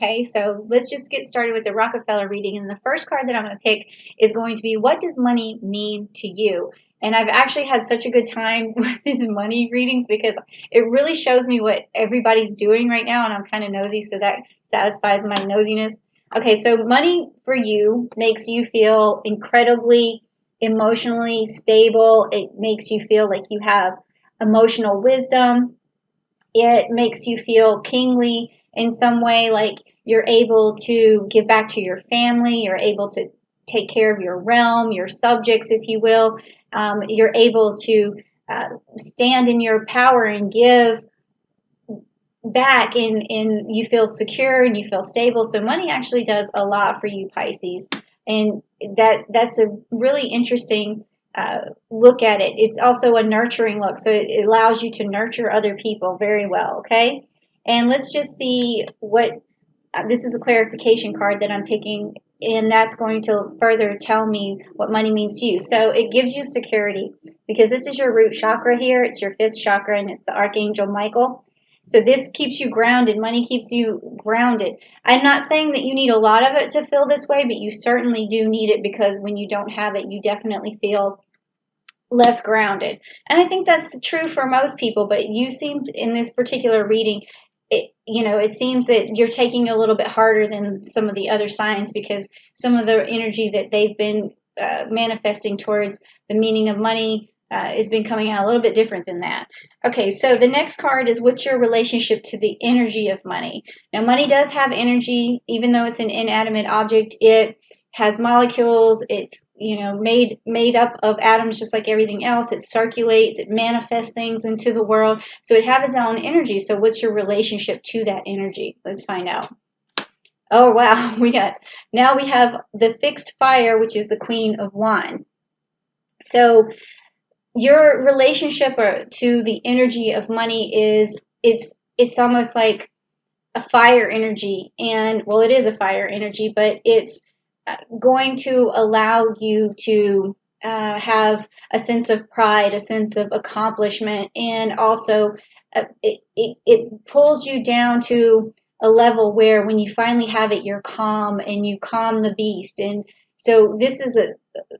Okay, so let's just get started with the Rockefeller reading. And the first card that I'm going to pick is going to be, what does money mean to you? And I've actually had such a good time with these money readings because it really shows me what everybody's doing right now, and I'm kind of nosy, so that satisfies my nosiness. Okay, so money for you makes you feel incredibly emotionally stable. It makes you feel like you have emotional wisdom. It makes you feel kingly in some way, like you're able to give back to your family, you're able to take care of your realm, your subjects, if you will. You're able to stand in your power and give back, and you feel secure and you feel stable. So money actually does a lot for you, Pisces, and that's a really interesting look at it. It's also a nurturing look, so it allows you to nurture other people very well. Okay, and let's just see what this is, a clarification card that I'm picking, and that's going to further tell me what money means to you. So it gives you security because this is your root chakra here. It's your fifth chakra, and it's the Archangel Michael. So this keeps you grounded. Money keeps you grounded. I'm not saying that you need a lot of it to feel this way, but you certainly do need it, because when you don't have it, you definitely feel less grounded. And I think that's true for most people, but you seem, in this particular reading, it seems that you're taking a little bit harder than some of the other signs, because some of the energy that they've been manifesting towards the meaning of money has been coming out a little bit different than that. Okay, so the next card is, what's your relationship to the energy of money? Now, money does have energy, even though it's an inanimate object. It has molecules. It's made up of atoms, just like everything else. It circulates. It manifests things into the world. So it has its own energy. So what's your relationship to that energy? Let's find out. Oh wow, we have the fixed fire, which is the Queen of Wands. So your relationship to the energy of money is, it's almost like a fire energy. And well, it is a fire energy, but it's going to allow you to have a sense of pride, a sense of accomplishment, and also it pulls you down to a level where when you finally have it, you're calm and you calm the beast. And so this is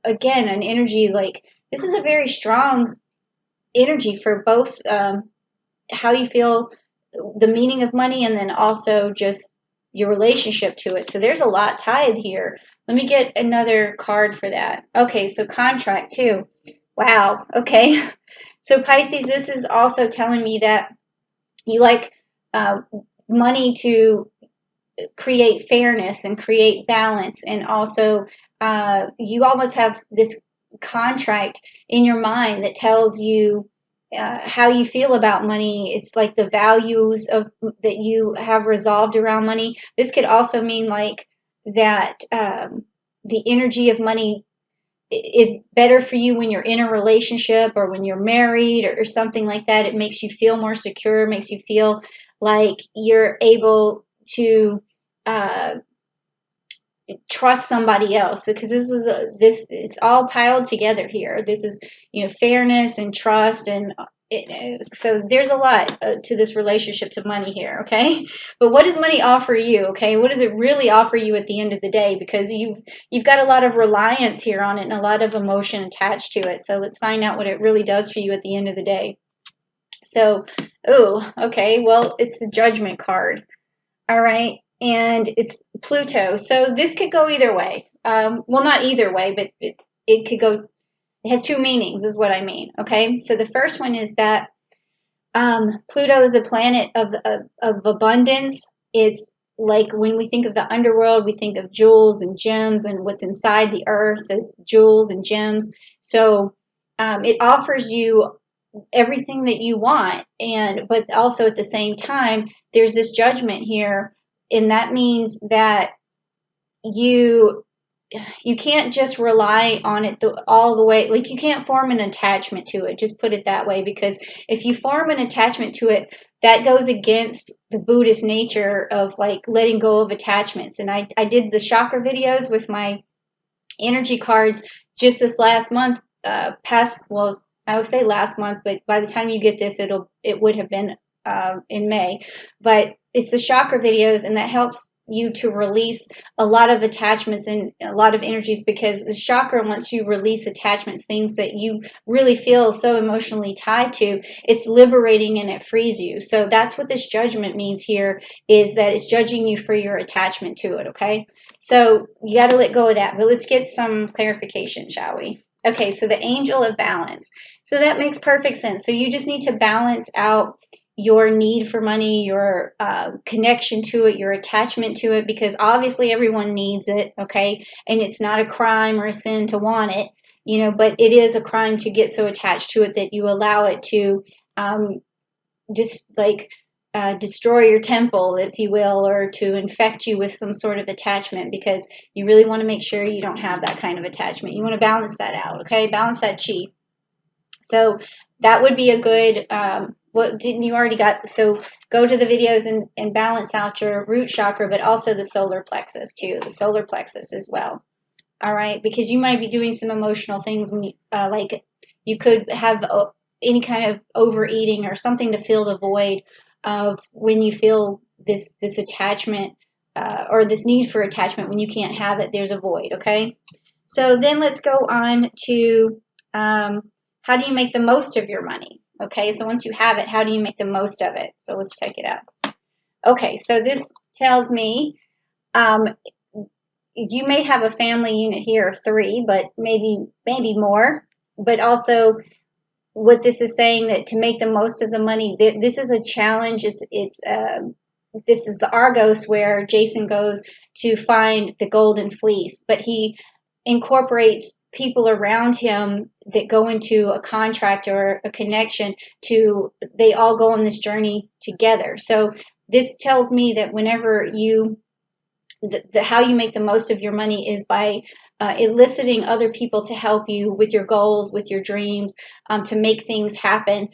again an energy, like, this is a very strong energy for both how you feel, the meaning of money, and then also just your relationship to it. So there's a lot tied here. Let me get another card for that. Okay, so contract too. Wow, okay. So Pisces, this is also telling me that you like money to create fairness and create balance, and also you almost have this contract in your mind that tells you how you feel about money. It's like the values of that you have resolved around money. This could also mean like that the energy of money is better for you when you're in a relationship or when you're married, or something like that. It makes you feel more secure, makes you feel like you're able to trust somebody else, because it's all piled together here. This is fairness and trust, and so there's a lot to this relationship to money here. Okay, but what does money offer you? Okay, what does it really offer you at the end of the day? Because you've got a lot of reliance here on it and a lot of emotion attached to it. So let's find out what it really does for you at the end of the day. So, okay, well, it's the Judgment card. All right. And it's Pluto. So this could go either way. Well, not either way, but it could go, it has two meanings is what I mean. Okay. So the first one is that Pluto is a planet of abundance. It's like when we think of the underworld, we think of jewels and gems, and what's inside the earth is jewels and gems. So it offers you everything that you want, but also at the same time, there's this judgment here. And that means that you can't just rely on it all the way. Like, you can't form an attachment to it. Just put it that way, because if you form an attachment to it, that goes against the Buddhist nature of like letting go of attachments. And I did the chakra videos with my energy cards just this last month, well, I would say last month, but by the time you get this, it would have been in May. But it's the chakra videos, and that helps you to release a lot of attachments and a lot of energies, because the chakra, once you release attachments, things that you really feel so emotionally tied to, it's liberating and it frees you. So that's what this judgment means here, is that it's judging you for your attachment to it, okay? So you got to let go of that. But let's get some clarification, shall we? Okay, so the angel of balance. So that makes perfect sense. So you just need to balance out your need for money, your connection to it, your attachment to it, because obviously everyone needs it, okay? And it's not a crime or a sin to want it, you know, but it is a crime to get so attached to it that you allow it to just like destroy your temple, if you will, or to infect you with some sort of attachment, because you really want to make sure you don't have that kind of attachment. You want to balance that out, okay? Balance that chi. So that would be a good, what didn't you already got? So go to the videos and balance out your root chakra, but also the solar plexus too, the solar plexus as well. All right, because you might be doing some emotional things when you, like you could have any kind of overeating or something to fill the void of when you feel this attachment or this need for attachment. When you can't have it, there's a void, okay? So then let's go on to how do you make the most of your money? Okay, so once you have it, how do you make the most of it? So let's check it out. Okay, so this tells me you may have a family unit here of 3, but maybe more. But also, what this is saying, that to make the most of the money, this is a challenge. This is the Argos, where Jason goes to find the golden fleece, but he incorporates people around him that go into a contract or a connection to, they all go on this journey together. So this tells me that whenever you, how you make the most of your money is by eliciting other people to help you with your goals, with your dreams, to make things happen.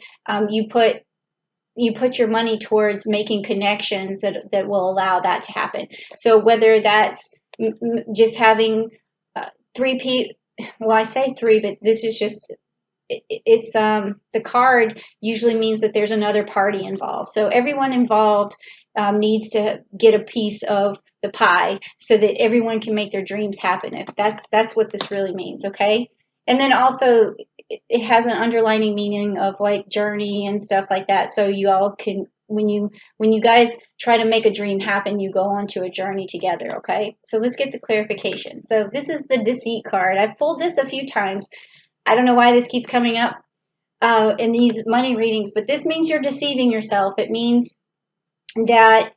You put your money towards making connections that will allow that to happen. So whether that's just having 3 people, well, I say 3, but this is just, it's the card usually means that there's another party involved. So everyone involved needs to get a piece of the pie so that everyone can make their dreams happen. If that's what this really means, okay? And then also it has an underlining meaning of like journey and stuff like that. So you all can, when you guys try to make a dream happen, you go on to a journey together, okay? So let's get the clarification. So this is the deceit card. I've pulled this a few times. I don't know why this keeps coming up in these money readings, but this means you're deceiving yourself. It means that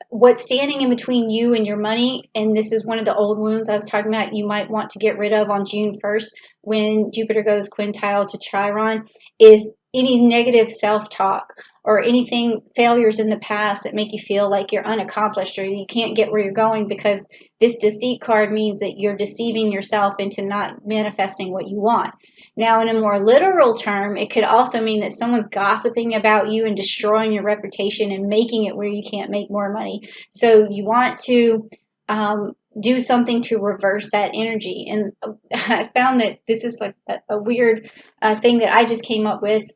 what's standing in between you and your money, and this is one of the old wounds I was talking about, you might want to get rid of on June 1st when Jupiter goes quintile to Chiron, is any negative self-talk or anything, failures in the past that make you feel like you're unaccomplished or you can't get where you're going, because this deceit card means that you're deceiving yourself into not manifesting what you want. Now, in a more literal term, it could also mean that someone's gossiping about you and destroying your reputation and making it where you can't make more money. So you want to do something to reverse that energy. And I found that this is like a weird thing that I just came up with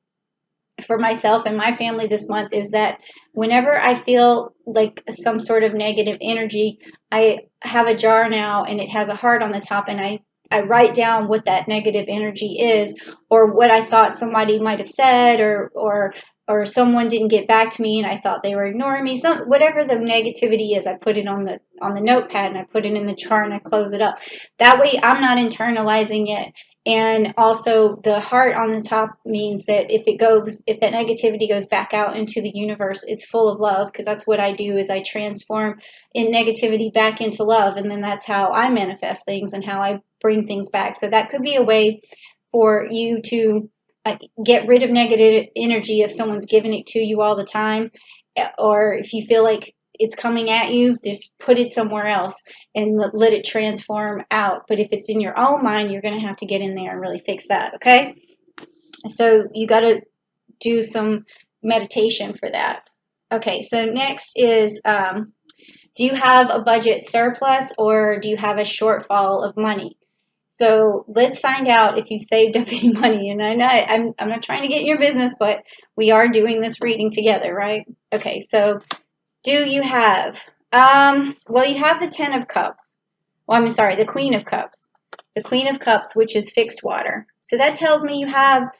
for myself and my family this month, is that whenever I feel like some sort of negative energy, I have a jar now and it has a heart on the top, and I write down what that negative energy is, or what I thought somebody might have said, or someone didn't get back to me and I thought they were ignoring me. Whatever the negativity is, I put it on the notepad and I put it in the jar and I close it up. That way I'm not internalizing it. And also the heart on the top means that if that negativity goes back out into the universe, it's full of love, because that's what I do, is I transform in negativity back into love. And then that's how I manifest things and how I bring things back. So that could be a way for you to get rid of negative energy if someone's giving it to you all the time, or if you feel like it's coming at you, just put it somewhere else and let it transform out. But if it's in your own mind, you're going to have to get in there and really fix that, okay? So you got to do some meditation for that. Okay, so next is, do you have a budget surplus or do you have a shortfall of money? So let's find out if you've saved up any money. And I know I'm not trying to get in your business, but we are doing this reading together, right? Okay, so do you have Well, you have the Ten of Cups. Well, I'm sorry, the Queen of Cups. The Queen of Cups, which is fixed water. So that tells me you have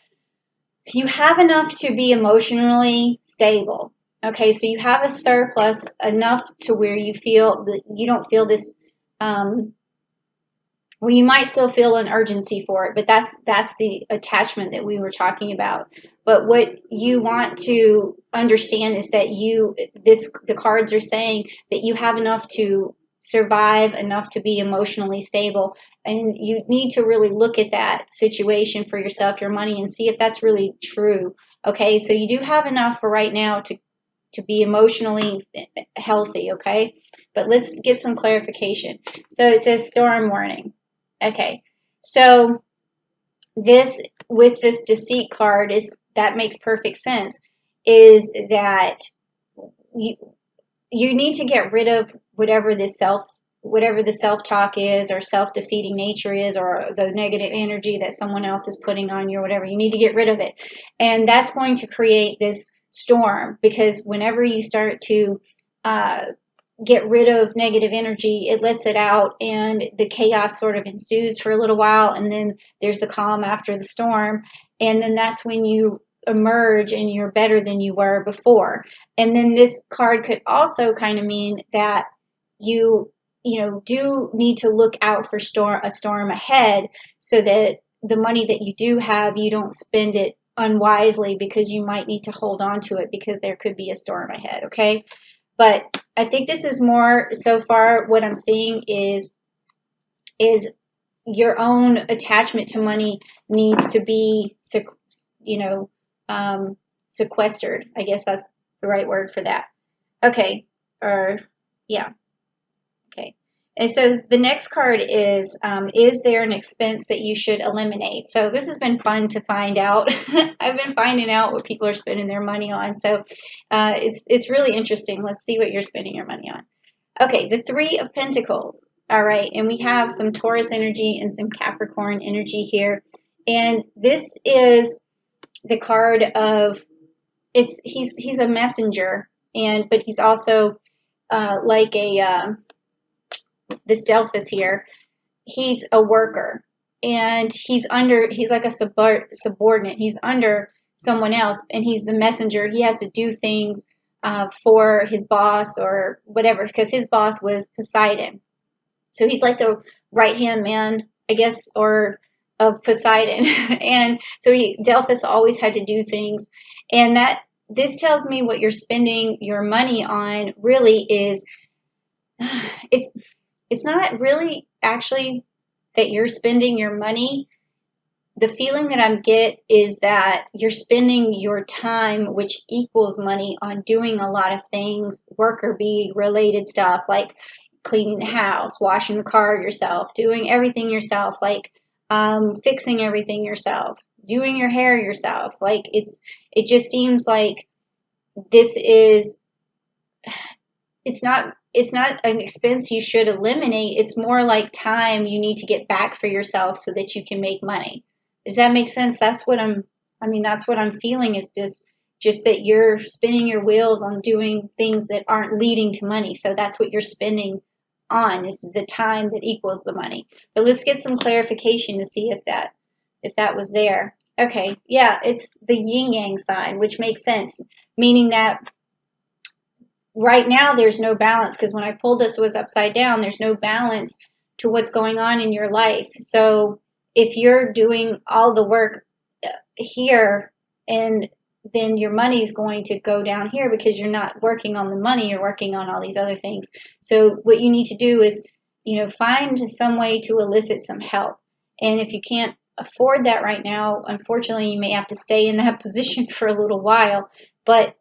enough to be emotionally stable. Okay, so you have a surplus enough to where you feel that you don't feel this well, you might still feel an urgency for it, but that's the attachment that we were talking about. But what you want to understand is that the cards are saying that you have enough to survive, enough to be emotionally stable, and you need to really look at that situation for yourself, your money, and see if that's really true. Okay, so you do have enough for right now to be emotionally healthy. Okay, but let's get some clarification. So it says storm warning. Okay, so this with this deceit card is that makes perfect sense. Is that you you need to get rid of whatever the self talk is, or self defeating nature is, or the negative energy that someone else is putting on you, or whatever. You need to get rid of it, and that's going to create this storm, because whenever you start to uh, get rid of negative energy, it lets it out, and the chaos sort of ensues for a little while, and then there's the calm after the storm, and then that's when you emerge and you're better than you were before. And then this card could also kind of mean that you do need to look out for a storm ahead, so that the money that you do have, you don't spend it unwisely, because you might need to hold on to it because there could be a storm ahead. Okay, but I think this is more, so far what I'm seeing is your own attachment to money needs to be sequestered. I guess that's the right word for that. Okay, or yeah, okay. And so the next card is there an expense that you should eliminate? So this has been fun to find out. I've been finding out what people are spending their money on. So it's really interesting. Let's see what you're spending your money on. Okay, the Three of Pentacles. All right, and we have some Taurus energy and some Capricorn energy here. And this is the card of he's a messenger, but he's also like this Delphus here. He's a worker, and he's like a subordinate. He's under someone else, and he's the messenger. He has to do things for his boss or whatever, because his boss was Poseidon. So he's like the right hand man, I guess, or of Poseidon. And so Delphus always had to do things, and that this tells me what you're spending your money on really is it's it's not really actually that you're spending your money. The feeling that I get is that you're spending your time, which equals money, on doing a lot of things, worker bee related stuff, like cleaning the house, washing the car yourself, doing everything yourself, like fixing everything yourself, doing your hair yourself. Like it just seems like this is it's not an expense you should eliminate. It's more like time you need to get back for yourself so that you can make money. Does that make sense? That's what I'm feeling, is just that you're spinning your wheels on doing things that aren't leading to money. So that's what you're spending on, is the time that equals the money. But let's get some clarification to see if that was there. Okay, yeah, it's the yin yang sign, which makes sense, meaning that right now there's no balance, because when I pulled this, it was upside down. There's no balance to what's going on in your life. So if you're doing all the work here, and then your money's going to go down here, because you're not working on the money, you're working on all these other things. So what you need to do is, find some way to elicit some help. And if you can't afford that right now, unfortunately, you may have to stay in that position for a little while. But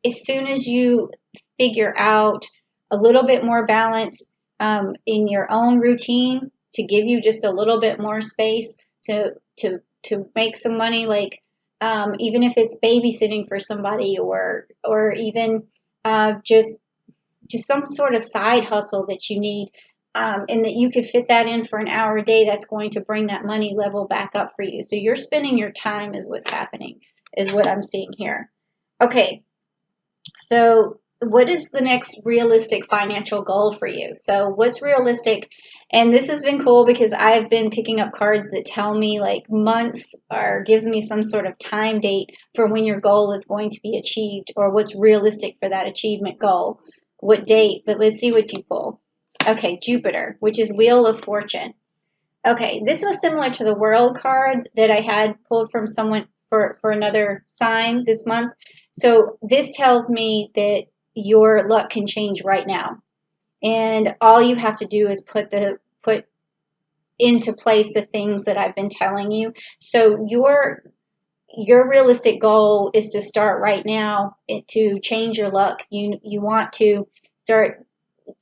as soon as you figure out a little bit more balance in your own routine, to give you just a little bit more space to make some money, like even if it's babysitting for somebody, or even just some sort of side hustle that you need, and that you could fit that in for an hour a day, that's going to bring that money level back up for you. So you're spending your time is what's happening, is what I'm seeing here. Okay, so what is the next realistic financial goal for you? So what's realistic? And this has been cool because I've been picking up cards that tell me like months or gives me some sort of time date for when your goal is going to be achieved or what's realistic for that achievement goal. What date? But let's see what you pull. Okay, Jupiter, which is Wheel of Fortune. Okay, this was similar to the World card that I had pulled from someone for another sign this month. So this tells me that your luck can change right now. And all you have to do is put into place the things that I've been telling you. So your realistic goal is to start right now to change your luck. You want to start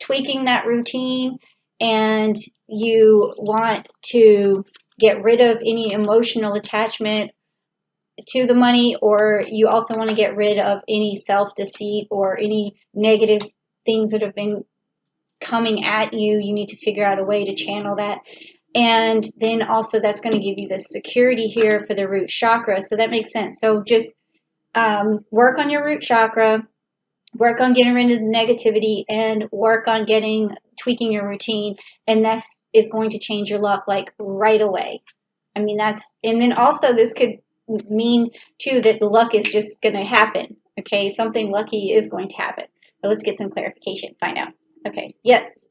tweaking that routine, and you want to get rid of any emotional attachment to the money, or you also want to get rid of any self-deceit or any negative things that have been coming at you. You need to figure out a way to channel that. And then also that's going to give you the security here for the root chakra. So that makes sense. So just work on your root chakra, work on getting rid of the negativity, and work on tweaking your routine. And that is going to change your luck like right away. I mean, and then also this could mean too that the luck is just going to happen. Okay, something lucky is going to happen. But let's get some clarification, find out. Okay, yes,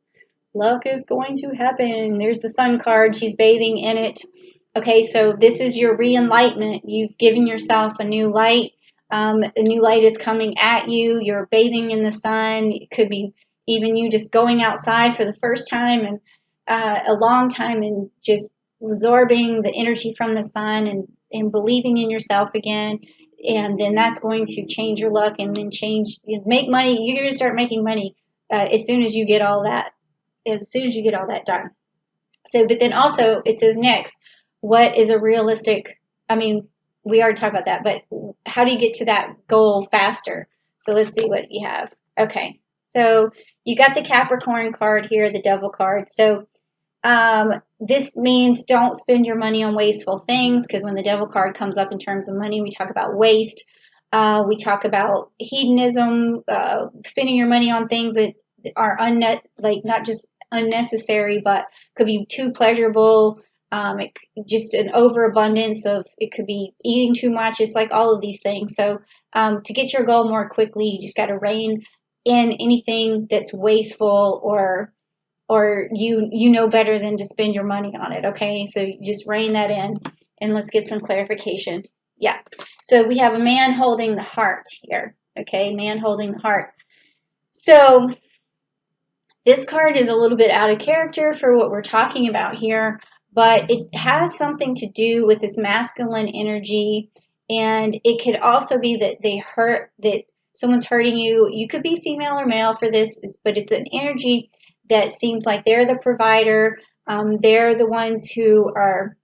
luck is going to happen. There's the sun card. She's bathing in it. Okay, so this is your re-enlightenment. You've given yourself a new light. A new light is coming at you. You're bathing in the sun. It could be even you just going outside for the first time and a long time and just absorbing the energy from the sun and believing in yourself again. And then that's going to change your luck and then make money. You're going to start making money as soon as you get all that done. So, but then also it says next, what is a realistic, I mean, we already talked about that, but how do you get to that goal faster? So let's see what you have. Okay, so you got the Capricorn card here, the Devil card. So this means don't spend your money on wasteful things, because when the Devil card comes up in terms of money, we talk about waste. We talk about hedonism, spending your money on things that are not just unnecessary, but could be too pleasurable. Just an overabundance of, it could be eating too much. It's like all of these things. So to get your goal more quickly, you just got to rein in anything that's wasteful or you know better than to spend your money on it. Okay, so you just rein that in, and let's get some clarification. Yeah, so we have a man holding the heart here. Okay, man holding the heart. So this card is a little bit out of character for what we're talking about here, but it has something to do with this masculine energy, and it could also be that someone's hurting you. You could be female or male for this, but it's an energy that seems like they're the provider. They're the ones who are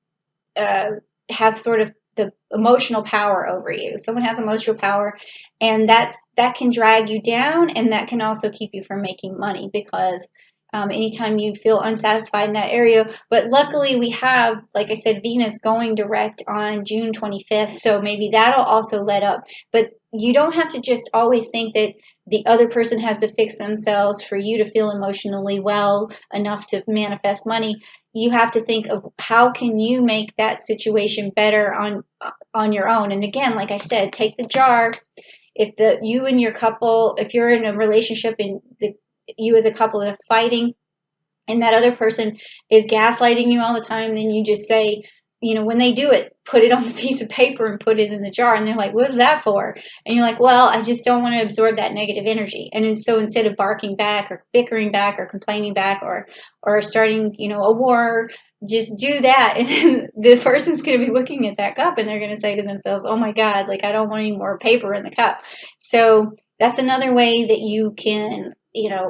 have sort of the emotional power over you. Someone has emotional power, and that can drag you down, and that can also keep you from making money, because anytime you feel unsatisfied in that area. But luckily we have, like I said, Venus going direct on June 25th, so maybe that'll also let up. But you don't have to just always think that the other person has to fix themselves for you to feel emotionally well enough to manifest money. You have to think of how can you make that situation better on your own. And again, like I said, take the jar. If if you're in a relationship and you as a couple are fighting, and that other person is gaslighting you all the time, then you just say, when they do it, put it on the piece of paper and put it in the jar. And they're like, what is that for? And you're like, well, I just don't want to absorb that negative energy. And so instead of barking back or bickering back or complaining back or starting, a war, just do that. And the person's going to be looking at that cup and they're going to say to themselves, oh my God, like I don't want any more paper in the cup. So that's another way that you can,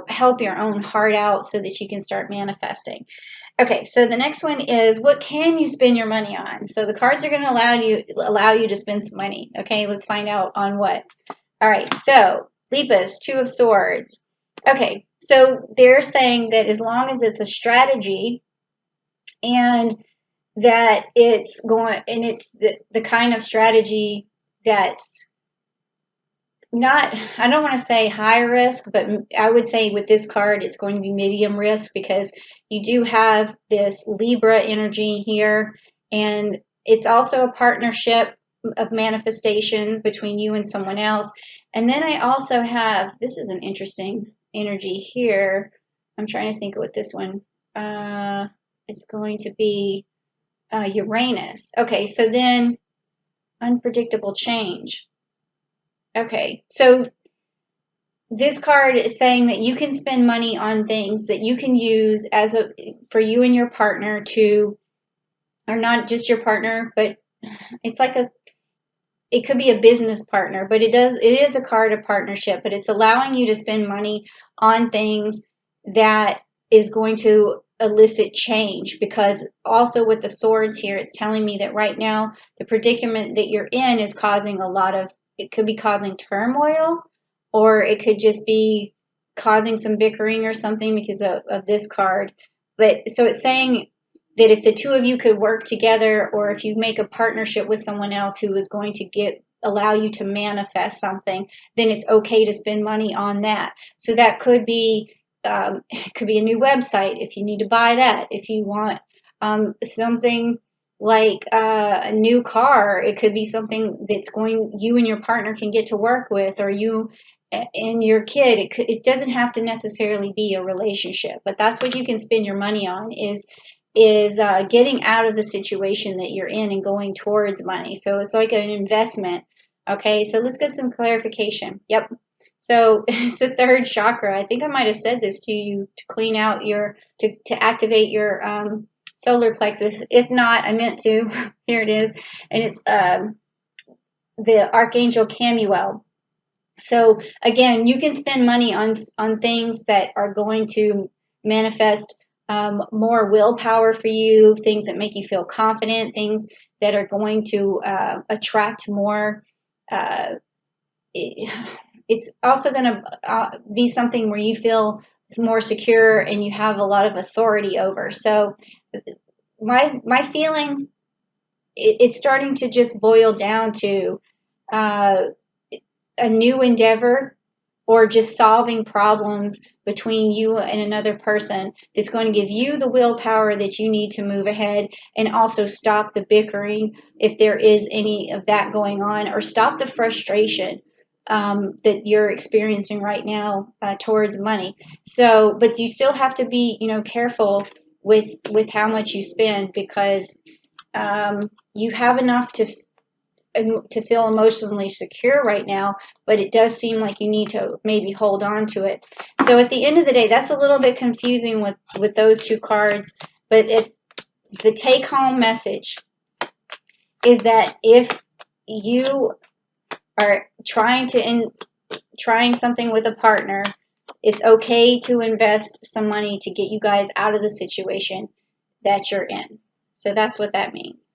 help your own heart out so that you can start manifesting. Okay, so the next one is, what can you spend your money on? So the cards are going to allow you to spend some money. Okay, let's find out on what. All right, so Lepus, Two of Swords. Okay, so they're saying that as long as it's a strategy and that it's the kind of strategy that's not, I don't want to say high risk, but I would say with this card, it's going to be medium risk because you do have this Libra energy here, and it's also a partnership of manifestation between you and someone else. And then I also have, this is an interesting energy here. I'm trying to think of what this one, it's going to be Uranus. Okay, so then unpredictable change. Okay, so this card is saying that you can spend money on things that you can use as a for you and your partner to, or not just your partner, but it's like it could be a business partner, but it is a card of partnership, but it's allowing you to spend money on things that is going to elicit change, because also with the swords here, it's telling me that right now the predicament that you're in is causing a lot of, it could be causing turmoil, or it could just be causing some bickering or something because of this card. But so it's saying that if the two of you could work together, or if you make a partnership with someone else who is going to allow you to manifest something, then it's okay to spend money on that. So that could be it could be a new website if you need to buy that. If you want something like a new car, it could be something that's going, you and your partner can get to work with, or you and your kid. It doesn't have to necessarily be a relationship, but that's what you can spend your money on, is getting out of the situation that you're in and going towards money. So it's like an investment. Okay, so let's get some clarification. Yep. So it's the third chakra. I think I might have said this to you, to clean out to activate your solar plexus. If not, I meant to. Here it is. And it's the Archangel Camuel. So again, you can spend money on things that are going to manifest more willpower for you, things that make you feel confident, things that are going to attract more. It's also going to be something where you feel more secure and you have a lot of authority over. So my feeling, it's starting to just boil down to a new endeavor, or just solving problems between you and another person that's going to give you the willpower that you need to move ahead, and also stop the bickering if there is any of that going on, or stop the frustration that you're experiencing right now towards money. So, but you still have to be, careful with how much you spend, because you have enough to feel emotionally secure right now, but it does seem like you need to maybe hold on to it. So at the end of the day, that's a little bit confusing with those two cards, but the take-home message is that if you are trying something with a partner, it's okay to invest some money to get you guys out of the situation that you're in. So that's what that means.